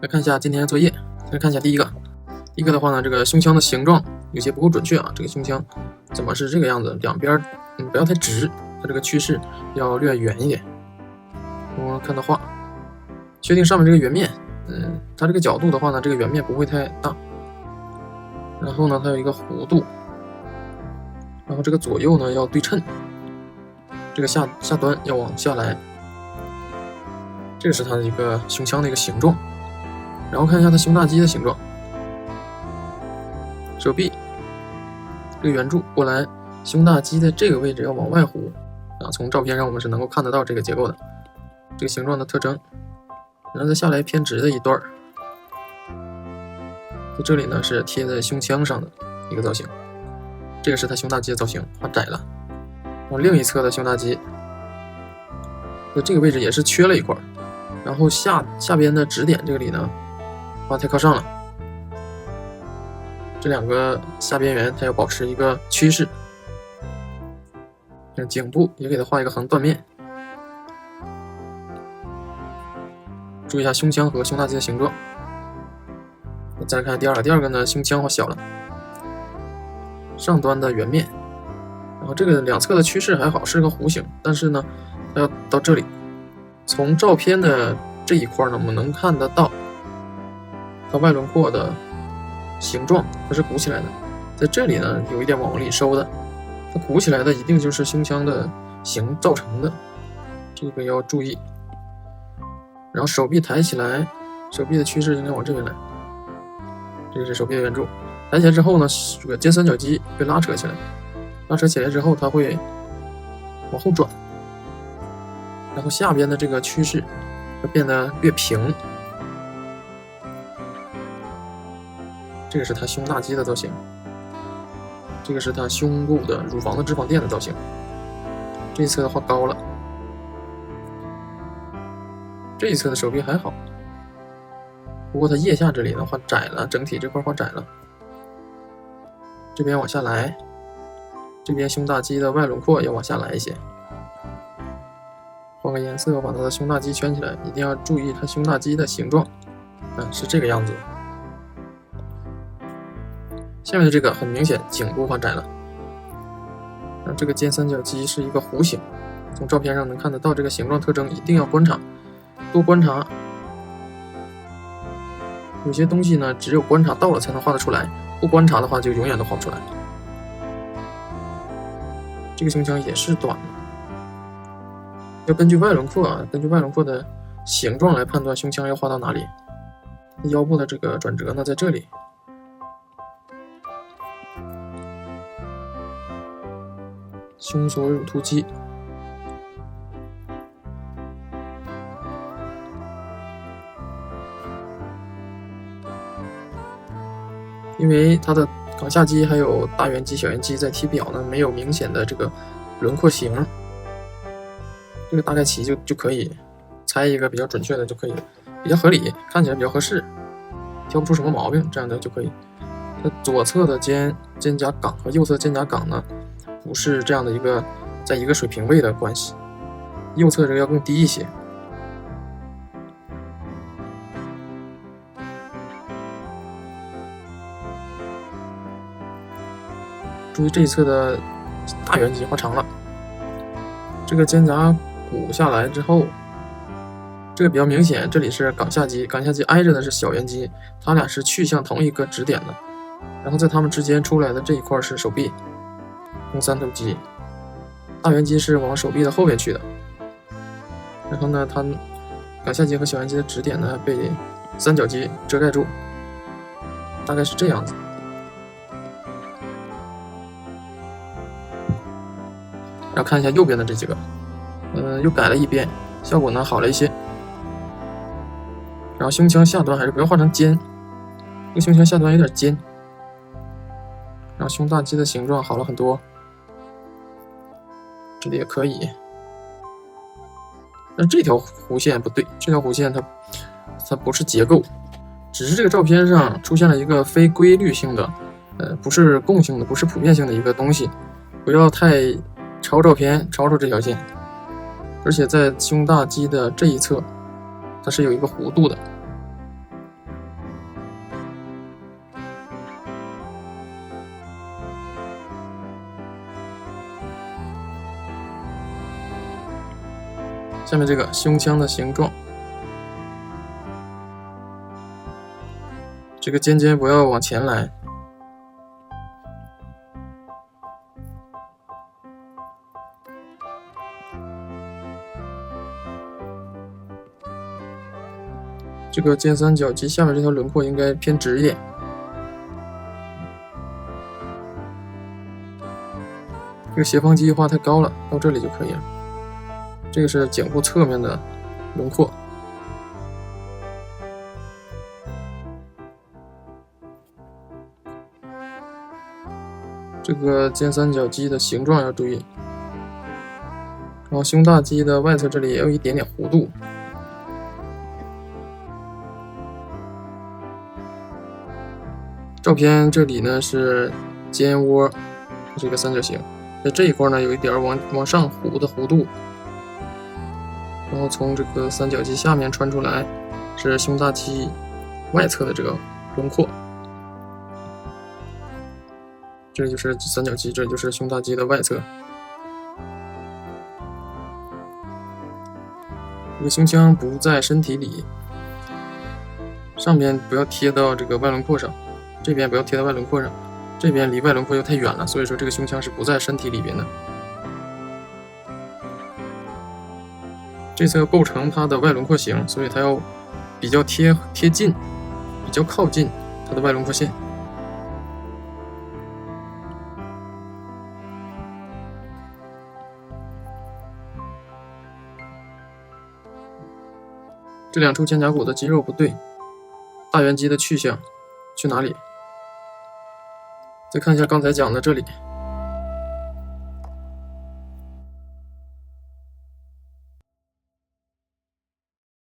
来看一下今天的作业。先看一下第一个的话呢，这个胸腔的形状有些不够准确啊。这个胸腔怎么是这个样子？两边不要太直，它这个趋势要略圆一点。我们看到画，确定上面这个圆面，它这个角度的话呢，这个圆面不会太大。然后呢，它有一个弧度，然后这个左右呢要对称，这个下端要往下来。这个是它的一个胸腔的一个形状。然后看一下它胸大肌的形状，手臂这个圆柱过来，胸大肌的这个位置要往外弧啊。从照片上我们是能够看得到这个结构的，这个形状的特征。然后再下来偏直的一段，在这里呢是贴在胸腔上的一个造型，这个是它胸大肌的造型，画窄了。然后另一侧的胸大肌，在这个位置也是缺了一块，然后下边的指点这个里呢画太靠上了，这两个下边缘它要保持一个趋势。颈部也给它画一个横断面，注意一下胸腔和胸大肌的形状。再来看第二个呢，胸腔画小了，上端的圆面，然后这个两侧的趋势还好，是个弧形，但是呢它要到这里。从照片的这一块呢，我们能看得到它外轮廓的形状，它是鼓起来的。在这里呢有一点往里收的，它鼓起来的一定就是胸腔的形造成的，这个要注意。然后手臂抬起来，手臂的趋势应该往这边来，这个是手臂的圆柱。抬起来之后呢，这个肩三角肌被拉扯起来，拉扯起来之后它会往后转，然后下边的这个趋势会变得越平。这个是它胸大肌的造型，这个是它胸部的乳房的脂肪垫的造型。这一侧的画高了，这一侧的手臂还好，不过它腋下这里呢画窄了，整体这块画窄了。这边往下来，这边胸大肌的外轮廓要往下来一些。换个颜色，把它的胸大肌圈起来，一定要注意它胸大肌的形状，是这个样子。下面的这个很明显，颈部画窄了。这个肩三角肌是一个弧形，从照片上能看得到这个形状特征，一定要观察，多观察。有些东西呢，只有观察到了才能画得出来，不观察的话就永远都画不出来。这个胸腔也是短的，要根据外轮廓根据外轮廓的形状来判断胸腔要画到哪里。腰部的这个转折呢，在这里。胸锁乳突肌，因为它的冈下肌还有大圆肌、小圆肌在体表呢没有明显的这个轮廓形，这个大概齐就可以猜一个比较准确的就可以，比较合理，看起来比较合适，挑不出什么毛病，这样的就可以。它左侧的肩胛冈和右侧肩胛冈呢不是这样的一个在一个水平位的关系，右侧这个要更低一些。注意这一侧的大圆肌画长了，这个肩胛骨下来之后，这个比较明显，这里是冈下肌，冈下肌挨着的是小圆肌，它俩是去向同一个指点的。然后在它们之间出来的这一块是手臂，肱三头肌，大圆肌是往手臂的后边去的。然后呢，它冈下肌和小圆肌的指点呢被三角肌遮盖住，大概是这样子。然后看一下右边的这几个，又改了一遍，效果呢好了一些。然后胸腔下端还是不要画成尖，这个胸腔下端有点尖。然后胸大肌的形状好了很多，这里也可以。但这条弧线不对，这条弧线它不是结构，只是这个照片上出现了一个非规律性的，不是共性的，不是普遍性的一个东西，不要太抄照片，抄这条线。而且在胸大肌的这一侧，它是有一个弧度的，下面这个胸腔的形状，这个尖尖不要往前来，这个尖三角肌下面这条轮廓应该偏直一点。这个斜方肌画太高了，到这里就可以了。这个是颈部侧面的轮廓。这个尖三角肌的形状要注意，然后胸大肌的外侧这里也有一点点弧度。照片这里呢是肩窝，这个三角形，在这一块呢有一点往上弧的弧度，然后从这个三角肌下面穿出来是胸大肌外侧的这个轮廓，这就是三角肌，这就是胸大肌的外侧。这个胸腔不在身体里，上边不要贴到这个外轮廓上，这边不要贴到外轮廓上，这边离外轮廓又太远了，所以说这个胸腔是不在身体里边的。这侧要构成它的外轮廓形，所以它要比较贴近，比较靠近它的外轮廓线。这两处肩胛骨的肌肉不对，大圆肌的去向去哪里？再看一下刚才讲的这里，